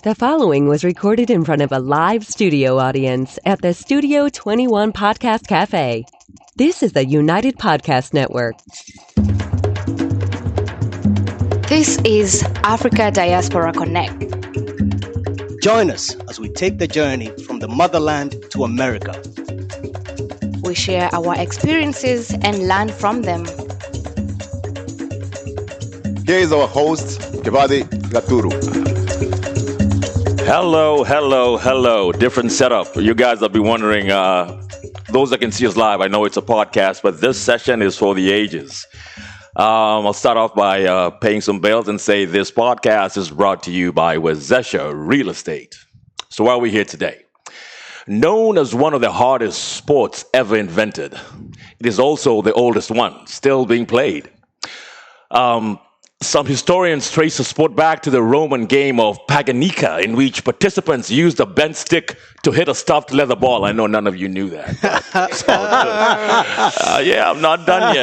The following was recorded in front of a live studio audience at the Studio 21 Podcast Cafe. This is the United Podcast Network. This is Africa Diaspora Connect. Join us as we take the journey from the motherland to America. We share our experiences and learn from them. Here is our host, Kibathi Gaturu. Hello. Different setup. You guys will be wondering, those that can see us live, I know it's a podcast, but this session is for the ages. I'll start off by paying some bills and say this podcast is brought to you by Wezesha Real Estate. So why are we here today? Known as one of the hardest sports ever invented, it is also the oldest one, still being played. Some historians trace the sport back to the Roman game of Paganica, in which participants used a bent stick to hit a stuffed leather ball. I know none of you knew that. I'm not done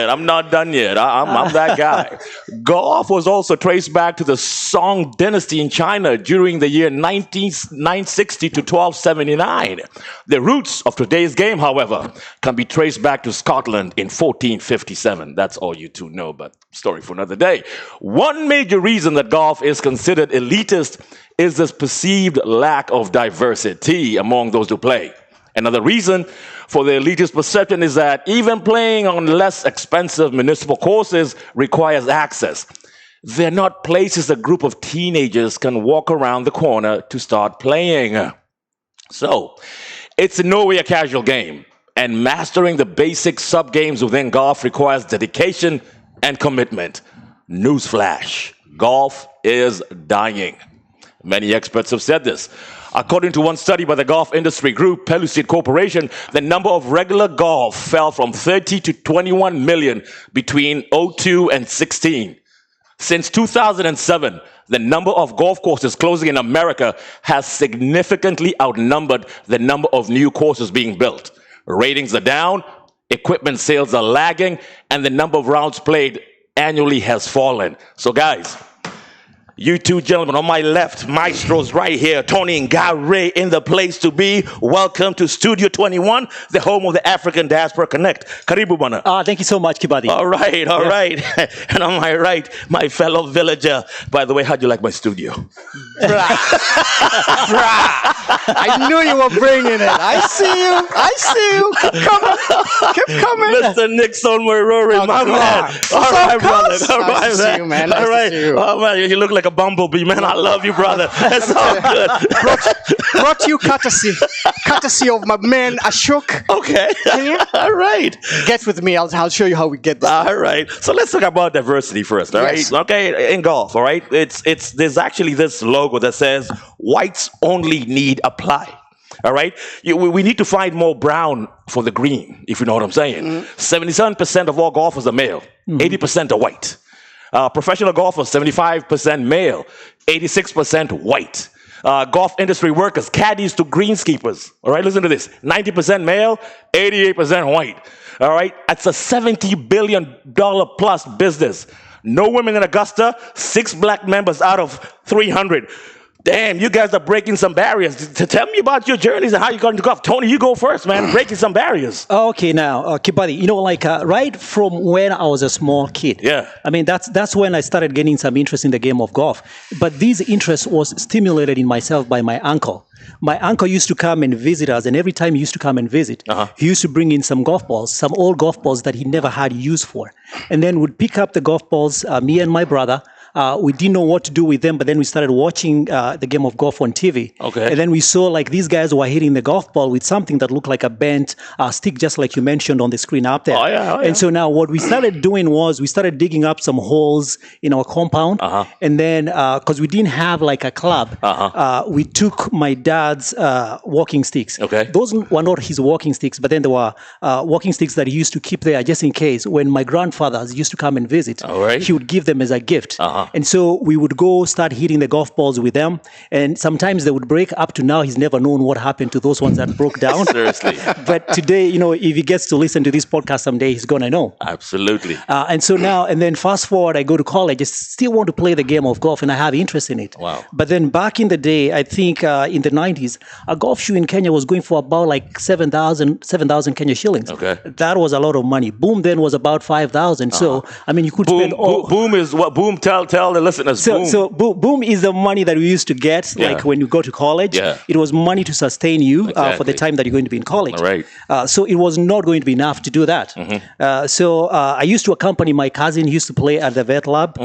yet. I'm that guy. Golf was also traced back to the Song dynasty in China during the year 960 to 1279. The roots of today's game, however, can be traced back to Scotland in 1457. That's all you two know, but story for another day. One major reason that golf is considered elitist is this perceived lack of diversity among those who play. Another reason for the elitist perception is that even playing on less expensive municipal courses requires access. They're not places a group of teenagers can walk around the corner to start playing. So, it's in no way a casual game, and mastering the basic sub-games within golf requires dedication and commitment. Newsflash, golf is dying. Many experts have said this. According to one study by the golf industry group, Pellucid Corporation, the number of regular golf fell from 30 to 21 million between 02 and 16. Since 2007, the number of golf courses closing in America has significantly outnumbered the number of new courses being built. Ratings are down, equipment sales are lagging, and the number of rounds played annually has fallen. So guys, you two gentlemen on my left, maestros right here, Tony and Gary in the place to be. Welcome to Studio 21, the home of the African Diaspora Connect. Karibu bana. Thank you so much, Kibathi. All right. And on my right, my fellow villager. By the way, how'd you like my studio? Bruh. I knew you were bringing it. I see you. Keep coming. Mr. Nixon Marori, my man. All right, brother. All right, Nice to see you, man. Nice to see you. Oh, man, you look like a bumblebee, man. I love you, brother. That's all good. Brought you courtesy of my man Ashok. Okay. All right. Get with me. I'll show you how we get this. All right. So let's talk about diversity first. All right. Yes. Okay. In golf. All right. There's actually this logo that says whites only need apply. All right. We need to find more brown for the green, if you know what I'm saying. 77% of all golfers are male. 80% are white. Professional golfers, 75% male, 86% white. Golf industry workers, caddies to greenskeepers. All right, listen to this. 90% male, 88% white. All right, that's a $70 billion plus business. No women in Augusta, 6 black members out of 300. Damn, you guys are breaking some barriers. Tell me about your journeys and how you got into golf. Tony, you go first, man. Breaking some barriers. Okay, now, Kibathi, right from when I was a small kid. Yeah. I mean, that's when I started getting some interest in the game of golf. But this interest was stimulated in myself by my uncle. My uncle used to come and visit us, and every time he used to come and visit, he used to bring in some golf balls, some old golf balls that he never had use for. And then we'd pick up the golf balls, me and my brother. We didn't know what to do with them, but then we started watching the game of golf on TV. Okay. And then we saw like these guys were hitting the golf ball with something that looked like a bent stick, just like you mentioned on the screen up there. Oh, yeah. And so now what we started doing was we started digging up some holes in our compound. And then because we didn't have like a club, we took my dad's walking sticks. Okay. Those were not his walking sticks, but then there were walking sticks that he used to keep there just in case when my grandfathers used to come and visit. All right. He would give them as a gift. And so we would go start hitting the golf balls with them. And sometimes they would break. Up to now, he's never known what happened to those ones that broke down. Seriously. But today, if he gets to listen to this podcast someday, he's going to know. Absolutely. And so now, and then fast forward, I go to college. I still want to play the game of golf and I have interest in it. Wow. But then back in the day, I think in the 90s, a golf shoe in Kenya was going for about like 7,000 Kenya shillings. Okay. That was a lot of money. Boom then was about 5,000. So, I mean, you could spend all... Boom is what? Boom, tell the listeners. So boom is the money that we used to get, like when you go to college. Yeah. It was money to sustain you for the time that you're going to be in college. All right. So it was not going to be enough to do that. So I used to accompany my cousin. He used to play at the vet lab.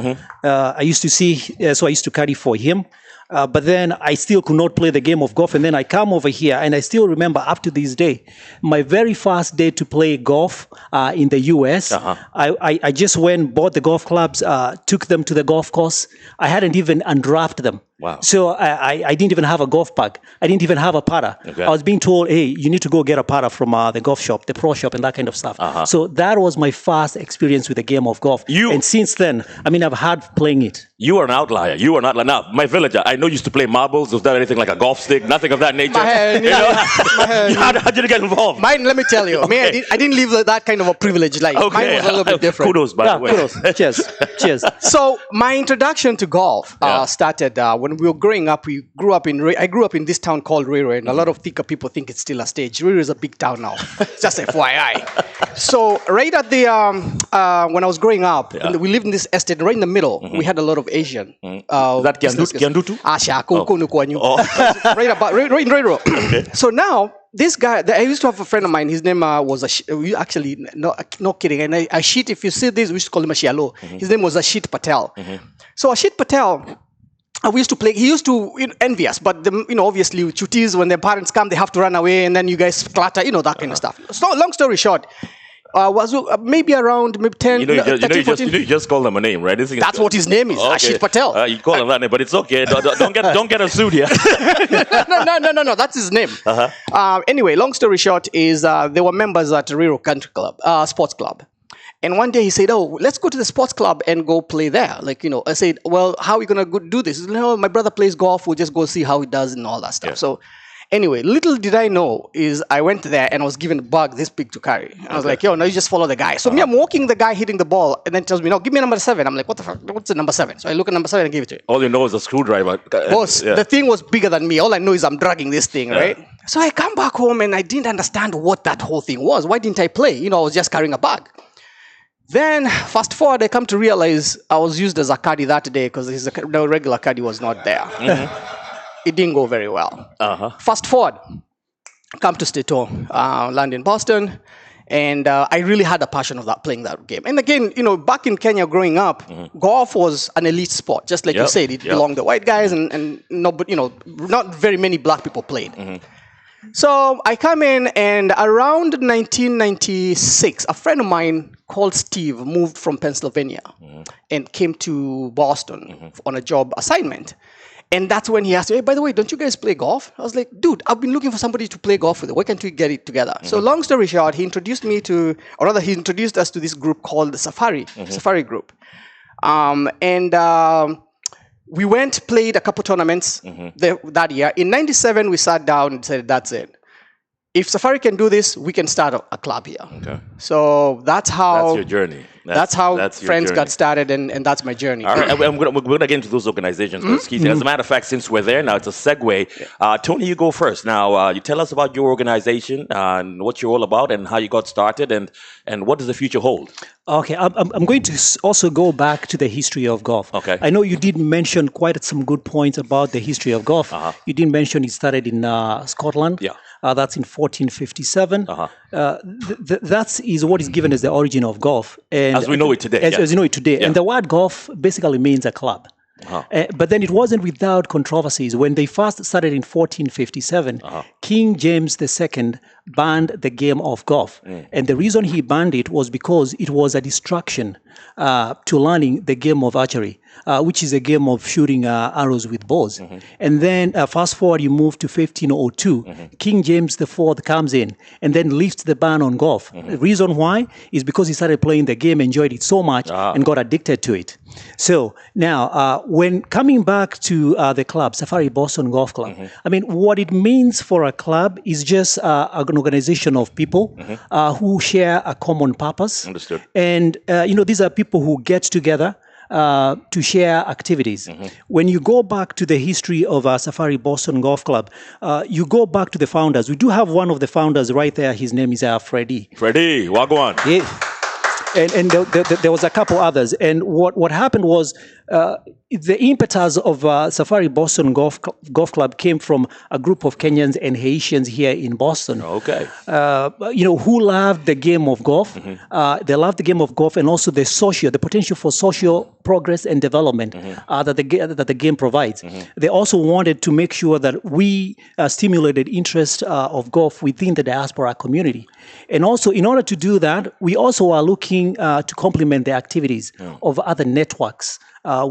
I used to see, so I used to carry for him. But then I still could not play the game of golf. And then I come over here and I still remember up to this day, my very first day to play golf in the US, I just went, bought the golf clubs, took them to the golf course. I hadn't even undrafted them. Wow. So I didn't even have a golf bag. I didn't even have a putter. Okay. I was being told, hey, you need to go get a putter from the golf shop, the pro shop and that kind of stuff. So that was my first experience with the game of golf. And since then, I mean, I've had playing it. You are an outlier. You are not. Now, my villager, I know you used to play marbles. Was that anything like a golf stick? Nothing of that nature? How did you get involved? Mine, let me tell you. Okay. I didn't live that kind of a privileged life. Okay. Mine was a little bit different. Kudos, by the way. Kudos. Cheers. So my introduction to golf started when we were growing up. I grew up in this town called Riro, and a lot of thicker people think it's still a stage. Riro is a big town now. Just FYI. So right at the when I was growing up, we lived in this estate. Right in the middle, we had a lot of Asian. Is that Kiandu too? Right in Riro. Okay. So now, this guy, I used to have a friend of mine. His name was actually, no kidding. And Ashit, if you see this, we used to call him Ashialo. His name was Ashit Patel. So Ashit Patel, we used to play. He used to envy us, but obviously, chutis, when their parents come, they have to run away, and then you guys clatter, that kind of stuff. So long story short. Was maybe around 10, 13, 14. You just call them a name, right? That's what his name is, Ashit Patel. You call him that name, but it's okay. Don't get us sued here. No, that's his name. Anyway, long story short is they were members at Riro Country Club, Sports Club. And one day he said, oh, let's go to the sports club and go play there. I said, well, how are we going to do this? He said, no, my brother plays golf. We'll just go see how he does and all that stuff. Yeah. So anyway, little did I know is I went there and was given a bag this big to carry. I was like, yo, now you just follow the guy. So me, I'm walking the guy hitting the ball and then tells me, no, give me number 7. I'm like, what the fuck? What's the number 7? So I look at number 7 and give it to him. All you know is a screwdriver. Boss, the thing was bigger than me. All I know is I'm dragging this thing, right? So I come back home and I didn't understand what that whole thing was. Why didn't I play? I was just carrying a bag. Then, fast forward, I come to realize I was used as a caddy that day because the regular caddy was not there. It didn't go very well. Fast forward, come to Stato, land in Boston, and I really had a passion of playing that game. And again, back in Kenya growing up, golf was an elite sport, just like you said. It belonged to white guys, and not very many black people played. So I come in, and around 1996, a friend of mine called Steve moved from Pennsylvania and came to Boston on a job assignment. And that's when he asked me, hey, by the way, don't you guys play golf? I was like, dude, I've been looking for somebody to play golf with. Why can't we get it together? So long story short, he introduced us to this group called the Safari Group. We went, played a couple tournaments that year. In 97, we sat down and said, that's it. If Safari can do this, we can start a club here. Okay. So that's your journey. That's how Frndz got started, and that's my journey. All right, we're going to get into those organizations. As a matter of fact, since we're there now, it's a segue. Tony, you go first. Now, you tell us about your organization and what you're all about and how you got started and what does the future hold? Okay, I'm going to also go back to the history of golf. Okay. I know you did mention quite some good points about the history of golf. You did mention it started in Scotland. Yeah. That's in 1457. That is what is given as the origin of golf. And as we know it today. As you know it today. Yeah. And the word golf basically means a club. But then it wasn't without controversies. When they first started in 1457, King James II banned the game of golf. And the reason he banned it was because it was a distraction to learning the game of archery, which is a game of shooting arrows with bows. And then fast forward, you move to 1502, King James IV comes in and then lifts the ban on golf. The reason why is because he started playing the game, enjoyed it so much, and got addicted to it. So now, when coming back to the club, Safari Boston Golf Club, I mean, what it means for a club is just an organization of people who share a common purpose. Understood. And, these are people who get together to share activities. When you go back to the history of Safari Boston Golf Club, you go back to the founders. We do have one of the founders right there. His name is Freddie. Freddie, Wagwan. Yeah. And there was a couple others. And what happened was the impetus of Safari Boston Golf Club came from a group of Kenyans and Haitians here in Boston. Okay. Who loved the game of golf. They loved the game of golf and also the potential for social progress and development that the game provides. They also wanted to make sure that we stimulated interest of golf within the diaspora community. And also, in order to do that, we also are looking to complement the activities of other networks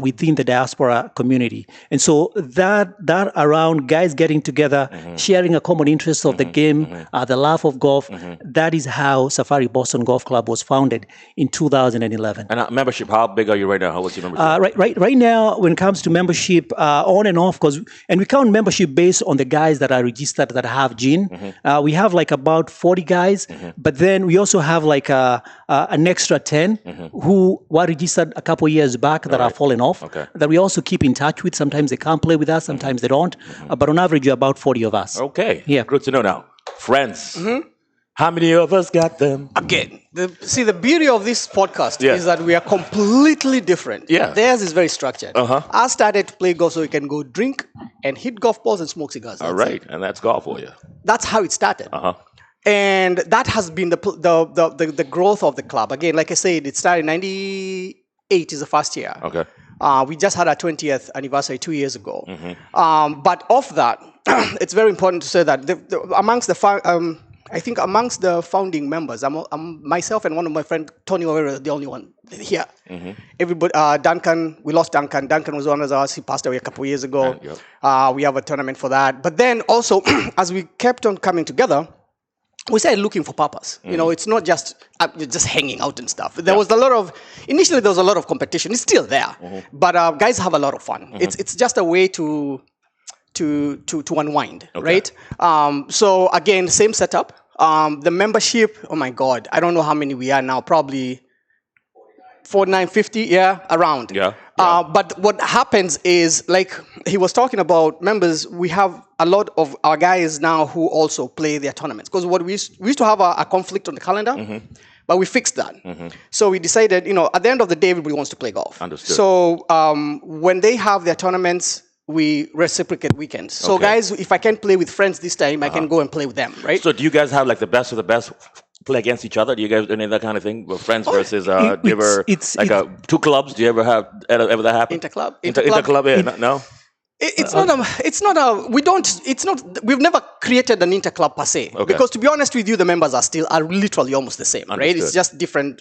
within the diaspora community. And so that around guys getting together, sharing a common interest of the game, the love of golf, that is how Safari Boston Golf Club was founded in 2011. And membership, how big are you right now? What's your membership? Right now, when it comes to membership, on and off, and we count membership based on the guys that are registered that have GIN. We have like about 40 guys, but then we also have like an extra 10 who were registered a couple years back that are fallen off, that we also keep in touch with. Sometimes they come play with us, sometimes they don't, but on average, about 40 of us. Okay, yeah, good to know now. Friends, how many of us got them? Again, the beauty of this podcast is that we are completely different. Yeah. Theirs is very structured. I started to play golf so we can go drink and hit golf balls and smoke cigars. All right, and that's golf for you. That's how it started. And that has been the growth of the club. Again, like I said, it started in 98 is the first year. Okay. We just had our 20th anniversary 2 years ago. But of that, it's very important to say that amongst the founding members, I'm myself and one of my friends, Tony Owera, the only one here. Everybody, Duncan, we lost Duncan. Duncan was one of us. He passed away a couple of years ago. We have a tournament for that. But then also, as we kept on coming together, we started looking for purpose. It's not just hanging out and stuff. There was initially there was a lot of competition. It's still there, but guys have a lot of fun. It's just a way to unwind, right? So again, same setup. The membership, oh my God, I don't know how many we are now, probably 49, 50, around. But what happens is, like he was talking about members, we have a lot of our guys now who also play their tournaments. Because what we used to have a conflict on the calendar, but we fixed that. So we decided, at the end of the day, everybody wants to play golf. Understood. So when they have their tournaments, we reciprocate weekends. So guys, if I can't play with friends this time, I can go and play with them, right? So do you guys have like the best of the best play against each other? Do you guys do any of that kind of thing? Friends versus, do you ever, two clubs, do you ever have, ever that happen? Interclub? Interclub, no? We've never created an interclub per se. Because to be honest with you, the members are literally almost the same, right? It's just different,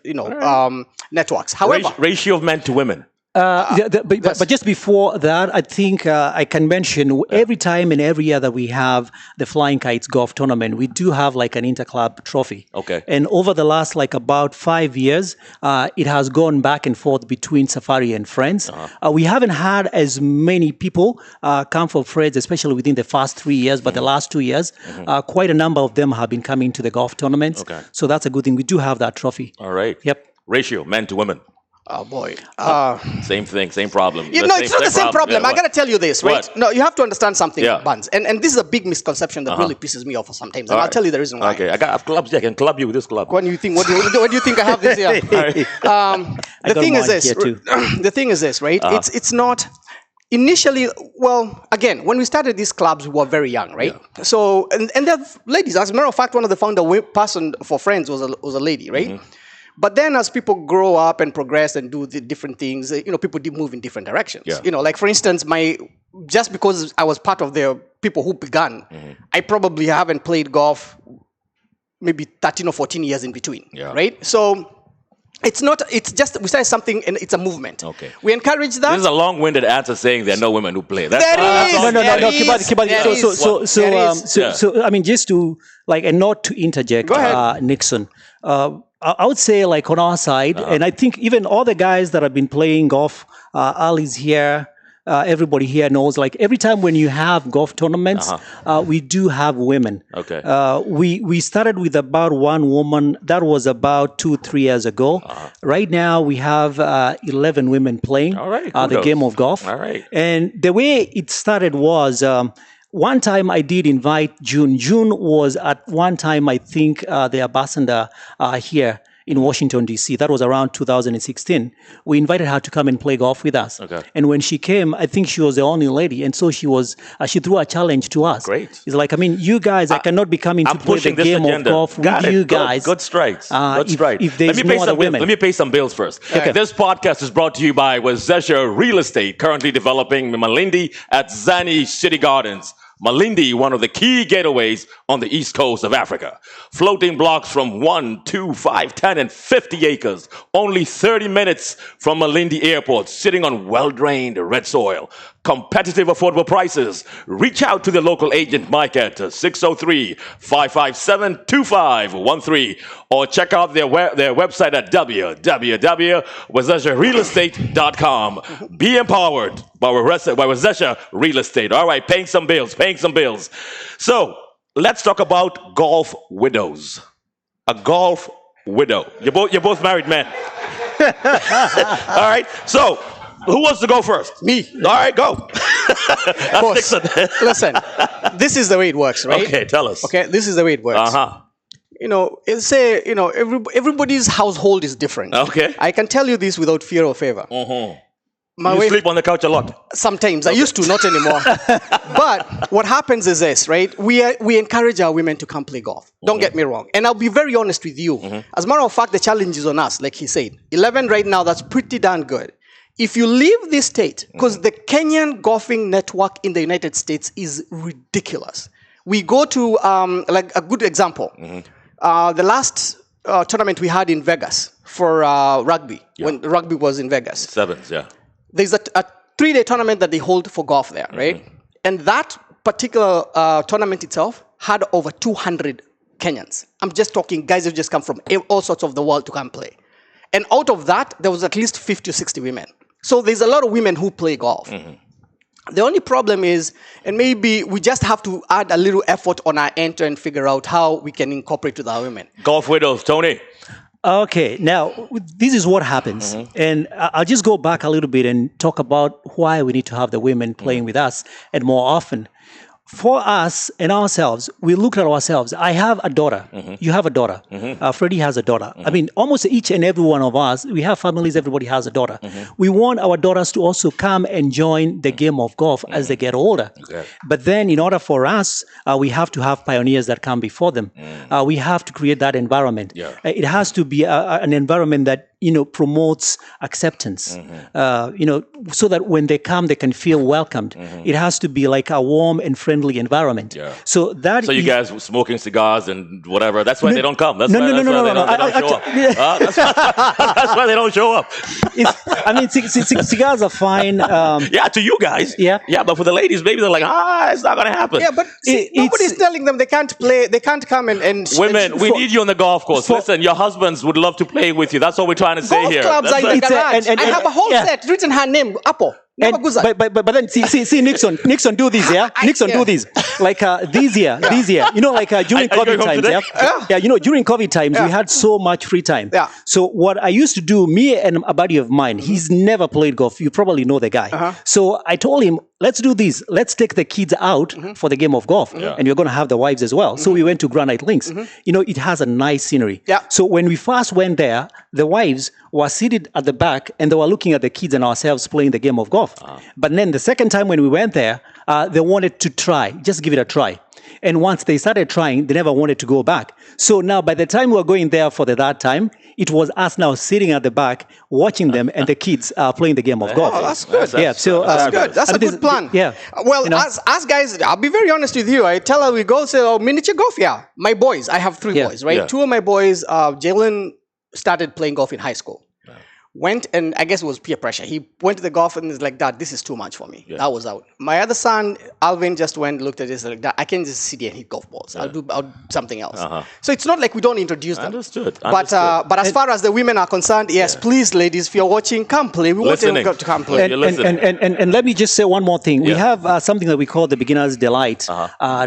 networks. However, ratio of men to women. But just before that, I think I can mention every time and every year that we have the Flying Kites Golf Tournament, we do have like an interclub trophy. Okay. And over the last like about 5 years, it has gone back and forth between Safari and Frndz. We haven't had as many people come for Frndz, especially within the first 3 years, but the last 2 years, quite a number of them have been coming to the golf tournaments. Okay. So that's a good thing. We do have that trophy. All right. Yep. Ratio, men to women. Oh boy. Same thing, same problem. It's not the same problem. I got to tell you this, right? What? No, you have to understand something, Buns. And this is a big misconception that really pisses me off sometimes. And I'll tell you the reason why. Okay, I have clubs here. I can club you with this club. What do you think? What do you think I have this year? The thing is this, right? It's not... Initially, well, again, when we started these clubs, we were very young, right? Yeah. So, and they're ladies. As a matter of fact, one of the founder person for Frndz was a lady, right? But then as people grow up and progress and do the different things, people move in different directions. Yeah. Like for instance, just because I was part of the people who began, I probably haven't played golf maybe 13 or 14 years in between, right? So it's just, we started something and it's a movement. Okay. We encourage that. This is a long-winded answer saying there are no women who play. No, Kibathi. So, I mean, just to, like, and not to interject, Nixon, I would say like on our side, and I think even all the guys that have been playing golf, Ali's here, everybody here knows, like every time when you have golf tournaments, we do have women. Okay. We started with about one woman. That was about 2-3 years ago. Right now we have 11 women playing the game of golf. All right. And the way it started was one time I did invite June. June was at one time, I think, the ambassador here in Washington, D.C. That was around 2016. We invited her to come and play golf with us. Okay. And when she came, I think she was the only lady. And so she threw a challenge to us. Great. It's like, I mean, you guys, I cannot be coming to play the game of golf with you guys. Good strikes. Good strikes. If there's no other women. Let me pay some bills first. Okay. This podcast is brought to you by Wazesha Real Estate, currently developing Malindi at Zani City Gardens. Malindi, one of the key getaways on the east coast of Africa. Floating blocks from 1, 2, 5, 10, and 50 acres. Only 30 minutes from Malindi Airport, sitting on well-drained red soil. Competitive, affordable prices. Reach out to the local agent, Mike, at 603-557-2513, or check out their website at www.wazesharealestate.com. Be empowered by Wazesha Real Estate. All right, paying some bills. So, let's talk about golf widows. A golf widow. You're both married men. All right, so who wants to go first? Me. All right, go. Boss, listen, this is the way it works, right? Okay, tell us. Okay, this is the way it works. Everybody's household is different. Okay. I can tell you this without fear or favor. My You wife, sleep on the couch a lot. sometimes. I used to, not anymore. But what happens is this, right? We encourage our women to come play golf. Don't get me wrong. And I'll be very honest with you. As a matter of fact, the challenge is on us, like he said. 11 right now, that's pretty darn good. If you leave this state, because the Kenyan golfing network in the United States is ridiculous. We go to, like a good example, the last tournament we had in Vegas for rugby, when rugby was in Vegas. Sevens, yeah. There's a 3-day tournament that they hold for golf there, right? And that particular tournament itself had over 200 Kenyans. I'm just talking guys who just come from all sorts of the world to come play. And out of that, there was at least 50 or 60 women. So there's a lot of women who play golf. The only problem is, and maybe we just have to add a little effort on our end and figure out how we can incorporate with our women. Golf widows, Tony. Okay, now this is what happens. And I'll just go back a little bit and talk about why we need to have the women playing with us and more often. For us and ourselves, we look at ourselves. I have a daughter. You have a daughter. Freddie has a daughter. I mean, almost each and every one of us, we have families, everybody has a daughter. We want our daughters to also come and join the game of golf as they get older. Okay. But then in order for us, we have to have pioneers that come before them. We have to create that environment. Yeah. It has to be an environment that promotes acceptance, so that when they come, they can feel welcomed. It has to be like a warm and friendly environment. Yeah. So you guys smoking cigars and whatever. That's why they don't come. That's why they don't show up. I mean, cigars are fine. Yeah, to you guys. Yeah. But for the ladies, maybe they're like, it's not going to happen. Yeah, but nobody's telling them they can't play. They can't come and women, we need you on the golf course. Listen, your husbands would love to play with you. That's what we're trying to say here. Golf clubs are in the garage. I have a whole set written her name, Apple. But then see Nixon do this, yeah? Nixon do this. Like this year, like during COVID times, during COVID times, we had so much free time. Yeah. So what I used to do, me and a buddy of mine, he's never played golf. You probably know the guy. So I told him, let's do this. Let's take the kids out for the game of golf. And we're going to have the wives as well. So we went to Granite Links. It has a nice scenery. Yeah. So when we first went there, the wives were seated at the back and they were looking at the kids and ourselves playing the game of golf. But then the second time when we went there, they wanted to try, just give it a try. And once they started trying, they never wanted to go back. So now by the time we were going there for the third time, it was us now sitting at the back, watching them and the kids playing the game of golf. Oh, that's good. That's good. That's a good plan. Yeah. Well, as guys, I'll be very honest with you. I tell her we go say, miniature golf. Yeah. My boys, I have 3 boys, right? 2 of my boys, Jalen started playing golf in high school. Went, and I guess it was peer pressure. He went to the golf and was like, Dad, this is too much for me. Yeah. That was out. My other son, Alvin, just went, looked at this like, Dad, I can't just sit here and hit golf balls. I'll do something else. So it's not like we don't introduce them. Understood. But as far as the women are concerned, yes, please, ladies, if you're watching, come play. We want them to come play. And let me just say one more thing. We have something that we call the Beginner's Delight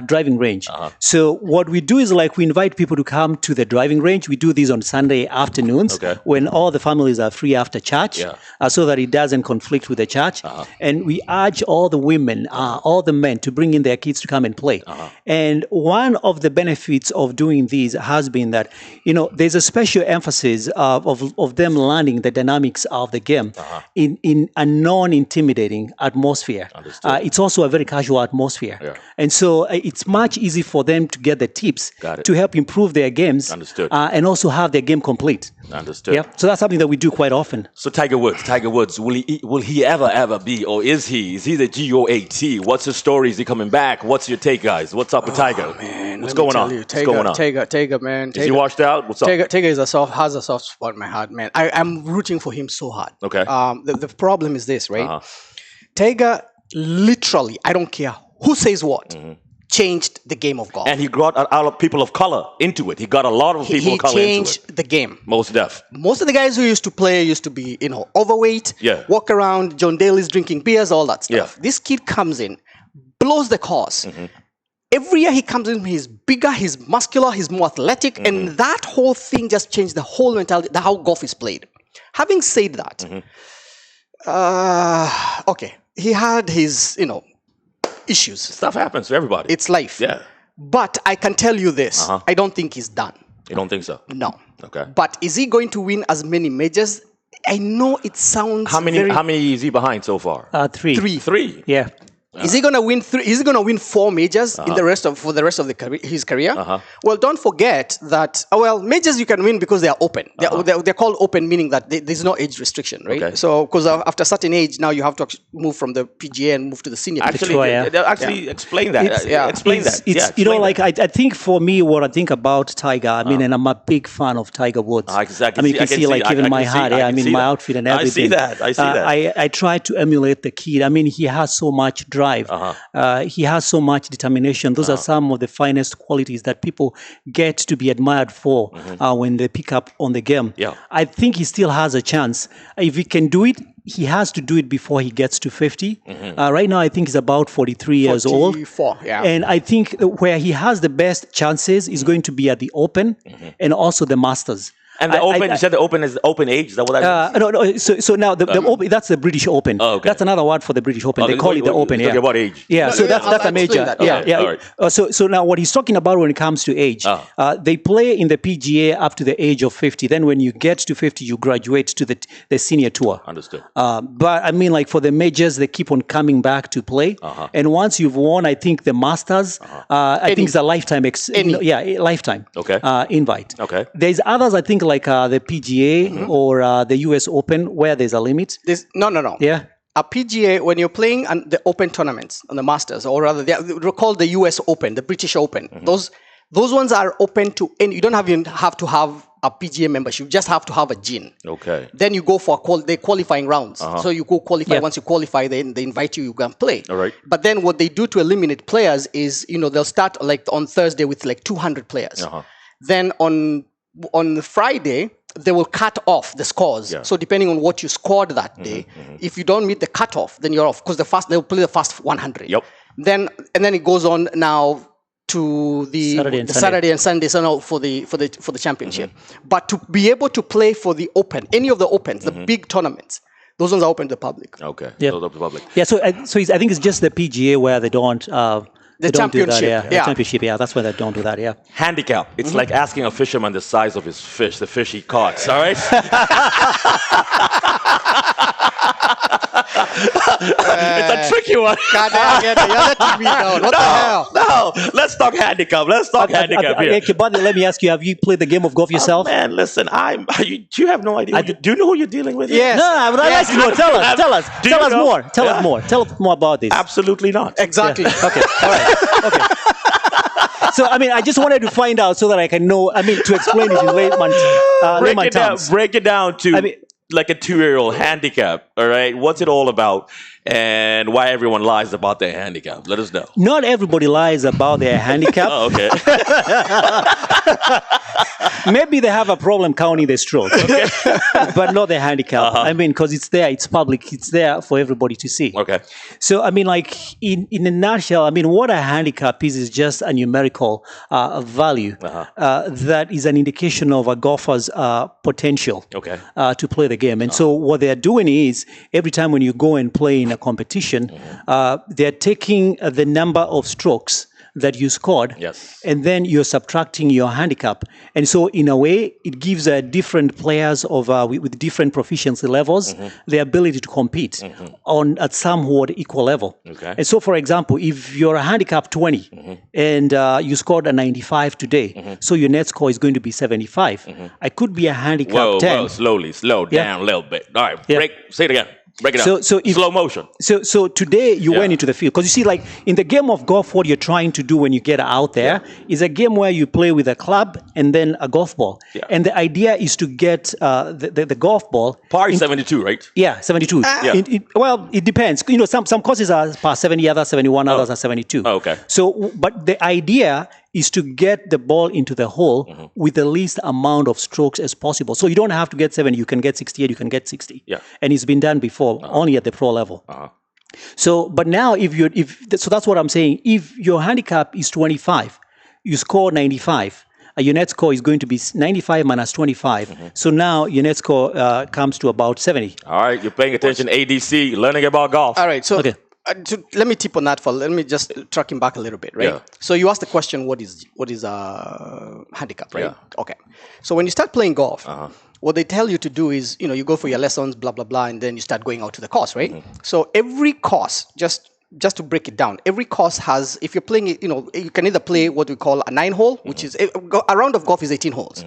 driving range. So what we do is like we invite people to come to the driving range. We do these on Sunday afternoons when all the families are free after church, so that it doesn't conflict with the church. And we urge all the women, all the men to bring in their kids to come and play. And one of the benefits of doing these has been that, there's a special emphasis of them learning the dynamics of the game in a non-intimidating atmosphere. It's also a very casual atmosphere. And so it's much easier for them to get the tips to help improve their games and also have their game complete. Understood. Yeah. So that's something that we do quite often. So Tiger Woods, will he ever be, or is he the GOAT? What's his story? Is he coming back? What's your take, guys? What's up with Tiger? Man, What's going on? Tiger, man. Is he washed out? What's up? Tiger has a soft spot in my heart, man. I'm rooting for him so hard. Okay. The problem is this, right? Tiger, literally, I don't care who says what, changed the game of golf. And he brought a lot of people of color into it. He got a lot of people of color into it. He changed the game. Most def. Most of the guys who used to play used to be, overweight, walk around, John Daly's drinking beers, all that stuff. This kid comes in, blows the course. Every year he comes in, he's bigger, he's muscular, he's more athletic, and that whole thing just changed the whole mentality, how golf is played. Having said that, okay, he had his, issues. Stuff happens to everybody. It's life. Yeah. But I can tell you this, I don't think he's done. You don't think so? No. Okay. But is he going to win as many majors? I know it sounds How many is he behind so far? 3. Three. Yeah. Is he going to win 3? Is he going to win 4 majors for the rest of his career? Well, don't forget that. Majors you can win because they are open. They're called open, meaning that there's no age restriction, right? Okay. So, because after a certain age, now you have to move from the PGA and move to the senior. Actually, explain that. Explain that. I think for me, what I think about Tiger, and I'm a big fan of Tiger Woods. Exactly. You can see even my hat, my outfit and everything. I see that. I try to emulate the kid. He has so much drive. He has so much determination. Those are some of the finest qualities that people get to be admired for when they pick up on the game. I think he still has a chance. If he can do it, he has to do it before he gets to 50. Right now, I think he's about 43 years old. 44, yeah. And I think where he has the best chances is going to be at the Open and also the Masters. And the Open, you said the Open is the open age? Is that what that means? No. So now the Open, that's the British Open. Oh, okay. That's another word for the British Open. They call it the Open. Talking about age. Yeah. So that's a major. All right. So now what he's talking about when it comes to age, they play in the PGA up to the age of 50. Then when you get to 50, you graduate to the senior tour. Understood. But for the majors, they keep on coming back to play. And once you've won, I think the Masters, I think it's a lifetime. Lifetime. Okay. Invite. Okay. There's others, I think, like the PGA or the US Open, where there's a limit. No. Yeah. A PGA, when you're playing the Open tournaments on the Masters, or rather, they're called the US Open, the British Open. Those ones are open to any. You don't even have to have a PGA membership. You just have to have a GIN. Okay. Then you go for the qualifying rounds. So you go qualify. Once you qualify, then they invite you can play. All right. But then what they do to eliminate players is, they'll start like on Thursday with like 200 players. Then on Friday, they will cut off the scores. So depending on what you scored that day, if you don't meet the cutoff, then you're off because they'll play the first 100. Yep. Then it goes on now to the Saturday and Sunday for the championship. But to be able to play for the Open, any of the Opens, the big tournaments, those ones are open to the public. Okay. Yep. Those are to the public. Yeah. So I think it's just the PGA where they don't. The championship. The championship, that's why they don't do that, Handicap. It's like asking a fisherman the size of his fish, the fish he caught, all right? It's a tricky one. God damn it. You're letting me down. What the hell? No, let's talk handicap. Handicap here. Kibathi, let me ask you, have you played the game of golf yourself? Man, listen, you have no idea. Do you know who you're dealing with? Yes. No, but I'd like to know. Tell us. Tell us more. Tell us more. Tell us more about this. Absolutely not. Exactly. Okay. All right. Okay. So, I just wanted to find out so that I can know, to explain it in layman terms. Break it down to, like a 2-year-old handicap, all right? What's it all about? And why everyone lies about their handicap? Let us know. Not everybody lies about their handicap. Oh, okay. Maybe they have a problem counting the strokes, but not the handicap. I mean, because it's there, it's public, it's there for everybody to see. Okay. So, I mean, like in a nutshell, I mean, what a handicap is just a numerical value that is an indication of a golfer's potential to play the game. And so what they're doing is every time when you go and play in a competition, they're taking the number of strokes that you scored, and then you're subtracting your handicap. And so in a way, it gives different players of with different proficiency levels the ability to compete on at somewhat equal level. And so, for example, if you're a handicap 20 and you scored a 95 today, so your net score is going to be 75. I could be a handicap 10. Whoa, slow down a little bit. All right, say it again. Break it down. So if, slow motion. So today you went into the field because you see, like in the game of golf, what you're trying to do when you get out there is a game where you play with a club and then a golf ball, and the idea is to get the golf ball. Par is 72, right? Yeah, 72. Well, it depends. You know, some courses are par 70, others 71, others are 72. Oh, okay. So, but the idea is to get the ball into the hole with the least amount of strokes as possible. So you don't have to get 70, you can get 68, you can get 60. Yeah. And it's been done before, only at the pro level. So, but now so that's what I'm saying. If your handicap is 25, you score 95, your net score is going to be 95 minus 25. So now your net score comes to about 70. All right, you're paying attention, ADC, learning about golf. All right, so let me tip on that. Let me just track him back a little bit, right? Yeah. So you asked the question, what is handicap, right? Yeah. Okay. So when you start playing golf, what they tell you to do is, you go for your lessons, blah, blah, blah, and then you start going out to the course, right? So every course, just to break it down, every course has, if you're playing it, you can either play what we call a 9-hole, which is, a round of golf is 18 holes.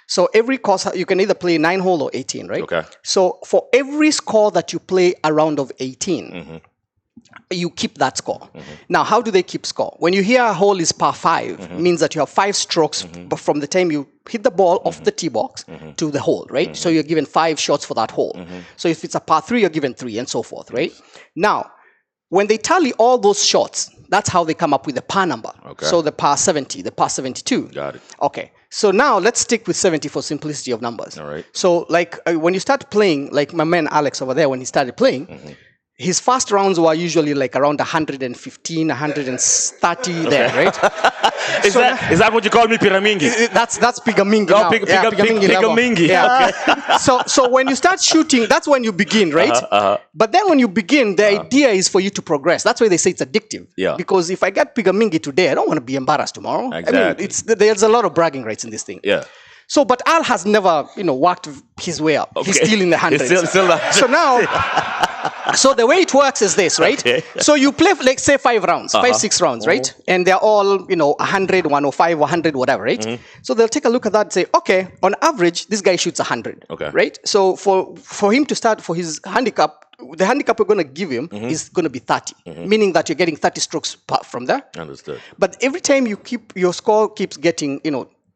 So every course, you can either play 9-hole or 18, right? Okay. So for every score that you play a round of 18, you keep that score. Now, how do they keep score? When you hear a hole is par 5, means that you have 5 strokes from the time you hit the ball off the tee box to the hole, right? So you're given 5 shots for that hole. So if it's a par 3, you're given 3 and so forth, right? Now, when they tally all those shots, that's how they come up with the par number. Okay. So the par 70, the par 72. Got it. Okay. So now let's stick with 70 for simplicity of numbers. All right. So like when you start playing, like my man Alex over there, when he started playing, his first rounds were usually like around 115, 130 there, right? Is that what you call me, Piramingi? That's Pigamingi now. Pigamingi. Yeah. Okay. So when you start shooting, that's when you begin, right? But then when you begin, the idea is for you to progress. That's why they say it's addictive. Yeah. Because if I get Pigamingi today, I don't want to be embarrassed tomorrow. Exactly. I mean, there's a lot of bragging rights in this thing. Yeah. So, but Al has never, worked his way up. Okay. He's still in the hundreds. So now... So the way it works is this, right? Okay. So you play, like, say 5 rounds, 6 rounds, right? And they're all, 100, 105, 100, whatever, right? So they'll take a look at that and say, okay, on average, this guy shoots 100, right? So for him to start, for his handicap, the handicap we're going to give him is going to be 30, meaning that you're getting 30 strokes from there. Understood. But every time your score keeps getting,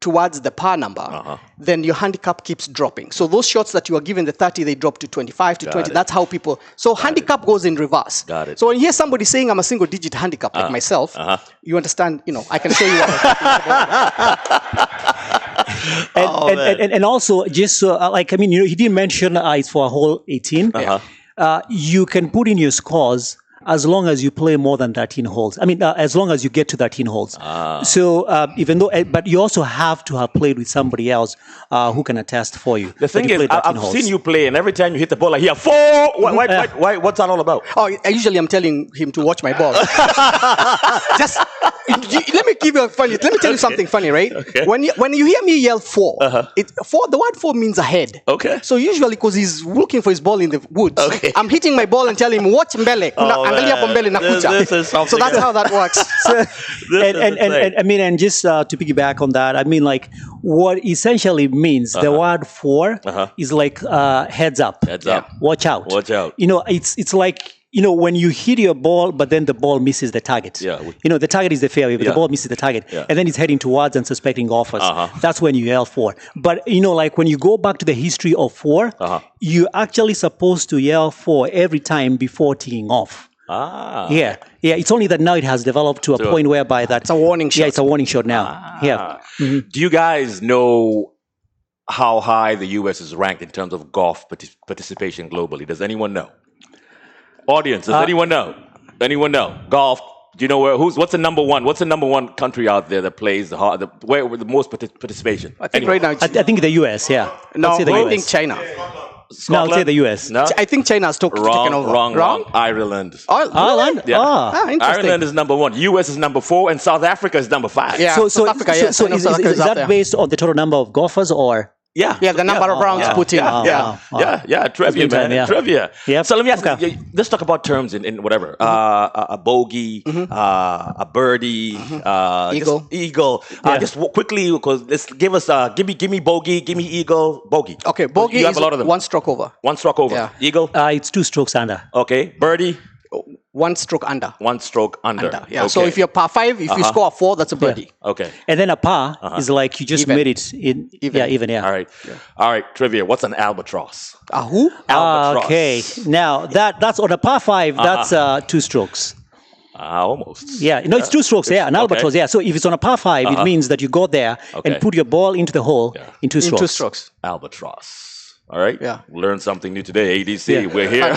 towards the par number, then your handicap keeps dropping. So those shots that you are given the 30, they drop to 25 to 20. That's how people... So handicap goes in reverse. Got it. So when you hear somebody saying I'm a single-digit handicap like myself, you understand, I can show you what I'm talking about. And also, just he didn't mention it's for a whole 18. You can put in your scores as long as you play more than 13 holes. I mean, as long as you get to 13 holes. So but you also have to have played with somebody else who can attest for you. The thing is, I've seen you play, and every time you hit the ball, I hear 4. Why? What's that all about? Oh, usually I'm telling him to watch my ball. Just let me tell you something funny, right? Okay. When you hear me yell 4, the word 4 means ahead. Okay. So usually, because he's looking for his ball in the woods, I'm hitting my ball and telling him, watch mbele. This is so that's how that works. And just to piggyback on that, I mean, like, what essentially means the word 4 is like heads up. Heads up. Watch out. Watch out. It's like when you hit your ball, but then the ball misses the target. Yeah. The target is the fairway, but the ball misses the target. Yeah. And then it's heading towards unsuspecting golfers. That's when you yell 4. But, like when you go back to the history of 4, you're actually supposed to yell 4 every time before teeing off. Yeah. It's only that now it has developed to a point whereby that... It's a warning shot. Yeah, it's a warning shot now. Yeah. Do you guys know how high the U.S. is ranked in terms of golf participation globally? Does anyone know? Audience, does anyone know? Anyone know? Golf. Do you know what's the number one? What's the number one country out there that plays where with the most participation? I think right now... I think the US, yeah. No, I'll say the I US. think China. No, I'll say the US. No? I think China has taken over. Wrong. Ireland. Oh, Ireland? Yeah. interesting. Ireland is number 1. US is number 4, and South Africa is number 5. Yeah. South Africa, yes. So I know is South Africa is up that there. based on the total number of golfers or? Yeah. Yeah, the number of rounds put in. Yeah. Trivia, good time, man. yeah. Trivia. Yep. So let me ask you, let's talk about terms in whatever. A bogey, a birdie, Eagle. Eagle. Just quickly, because let's give us, give me bogey, give me eagle, bogey. Okay, bogey You is have a lot of them. 1 stroke over. 1 stroke over. Yeah. Eagle. It's 2 strokes under. Okay. Birdie. 1 stroke under. 1 stroke under. Yeah. Okay. So if you're par 5, if you score a 4, that's a birdie. Okay. And then a par is like you just Even. made it in. Even. Yeah, even, yeah. All right. Trivia. What's an albatross? A who? Albatross. Okay. Now, that's on a par 5, that's 2 strokes. Almost. Yeah, no, it's 2 strokes. Yeah, an albatross. Okay. Yeah, so if it's on a par 5, it means that you go there and put your ball into the hole in 2 strokes. 2 strokes. Albatross. All right. Yeah. Learn something new today. ADC. We're here.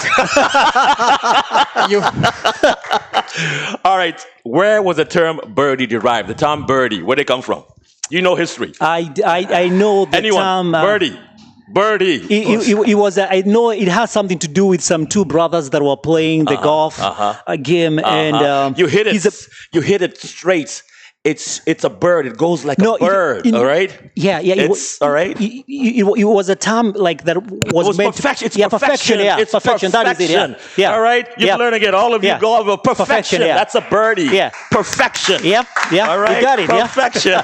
All right. Where was the term birdie derived? The term birdie. Where did it come from? You know history. I know the Anyone? term. Birdie. It was. I know it has something to do with some 2 brothers that were playing the golf game, and you hit it. You hit it straight. It's a bird. It goes like a bird. All right. Yeah. It's all right. It was a term like that was meant perfection. It's perfection. Yeah, it's perfection. That is it. Yeah. All right. You're learning it. All of you go over perfection. Yeah. That's a birdie. Yeah. Perfection. Yep. All right. You got it. Perfection.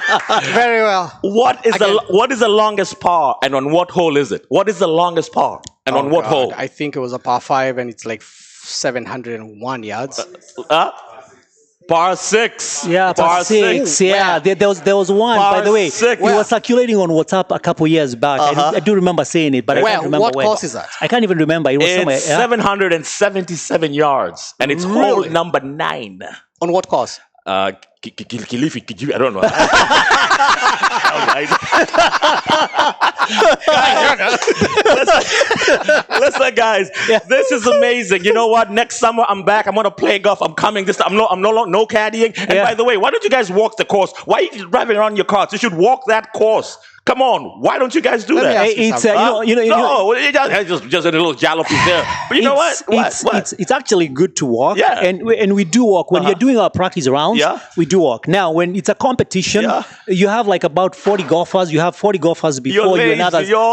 Very well. What is the longest par, and on what hole is it? What is the longest par, and on what hole? I think it was a par 5 and it's like 701 yards. Par 6. Yeah, par 6. Yeah, there was one. Par by the way, 6. it was circulating on WhatsApp a couple years back. I do remember saying it, but I can't remember what where. course is that? I can't even remember. It was somewhere. It's 777 yards, and it's hole number 9. On what course? Kilifi, I don't know. Listen, guys, this is amazing. You know what? Next summer, I'm back. I'm gonna play golf. I'm coming. I'm no caddying. And by the way, why don't you guys walk the course? Why are you driving around your cars? You should walk that course. Come on, why don't you guys do that? It's just a little jalopy there. But you know what? It's actually good to walk. Yeah. And we do walk when you're doing our practice rounds. Yeah. We do walk. Now, when it's a competition, you have like about 40 golfers. You have 40 golfers before you and others. No.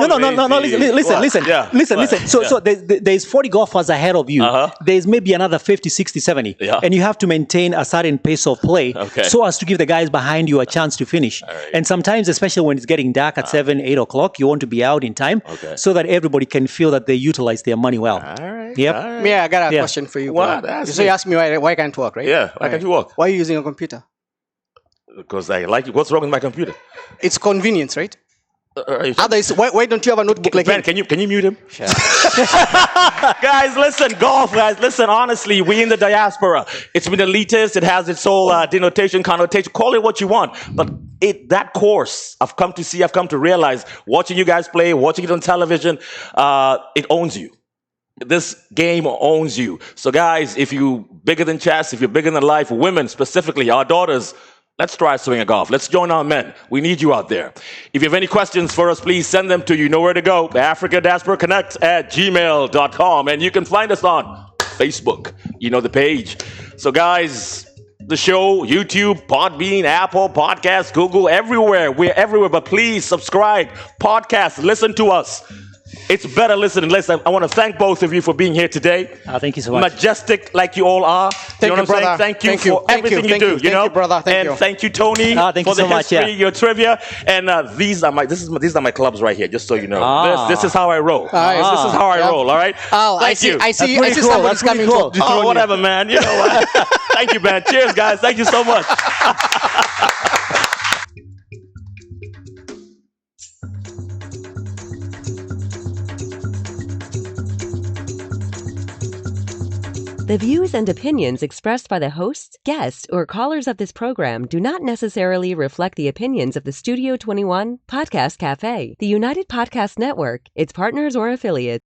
Listen. So there's 40 golfers ahead of you. There's maybe another 50, 60, 70. Yeah. And you have to maintain a certain pace of play so as to give the guys behind you a chance to finish. Right. And sometimes, especially when it's getting dark at 7, 8 o'clock, you want to be out in time so that everybody can feel that they utilize their money well. All right. Yep. All right. Yeah, I got a question for you. What? So you asked me why I can't walk, right? Yeah. Why can't you walk? Why are you using a computer? Because I like it. What's wrong with my computer? It's convenience, right? Why Why don't you have a notebook like Ben, him? can you mute him? Sure. Guys, listen, golf, guys, listen, honestly, we in the diaspora. It's been elitist, it has its whole denotation, connotation, call it what you want. But that course, I've come to realize, watching you guys play, watching it on television, it owns you. This game owns you. So guys, if you're bigger than chess, if you're bigger than life, women specifically, our daughters, let's try swinging golf. Let's join our men. We need you out there. If you have any questions for us, please send them to, you know where to go, Africa Diaspora Connects @gmail.com. And you can find us on Facebook. You know the page. So guys, the show, YouTube, Podbean, Apple, Podcast, Google, everywhere. We're everywhere. But please subscribe, podcast, listen to us. It's better listening. Listen, I want to thank both of you for being here today. Thank you so much. Majestic like you all are. Thank know you, what I'm saying? brother. Thank you Thank you. for everything you do. Thank you, brother. Thank you. Thank you, Tony, thank for you so the much, history, your trivia. And these are my clubs right here, just so you know. This is how I roll. This is how I roll, all right? I you. see pretty cool. somebody's That's pretty coming cool. to Oh, whatever, man. You know what? Thank you, man. Cheers, guys. Thank you so much. The views and opinions expressed by the hosts, guests, or callers of this program do not necessarily reflect the opinions of the Studio 21 Podcast Cafe, the United Podcast Network, its partners, or affiliates.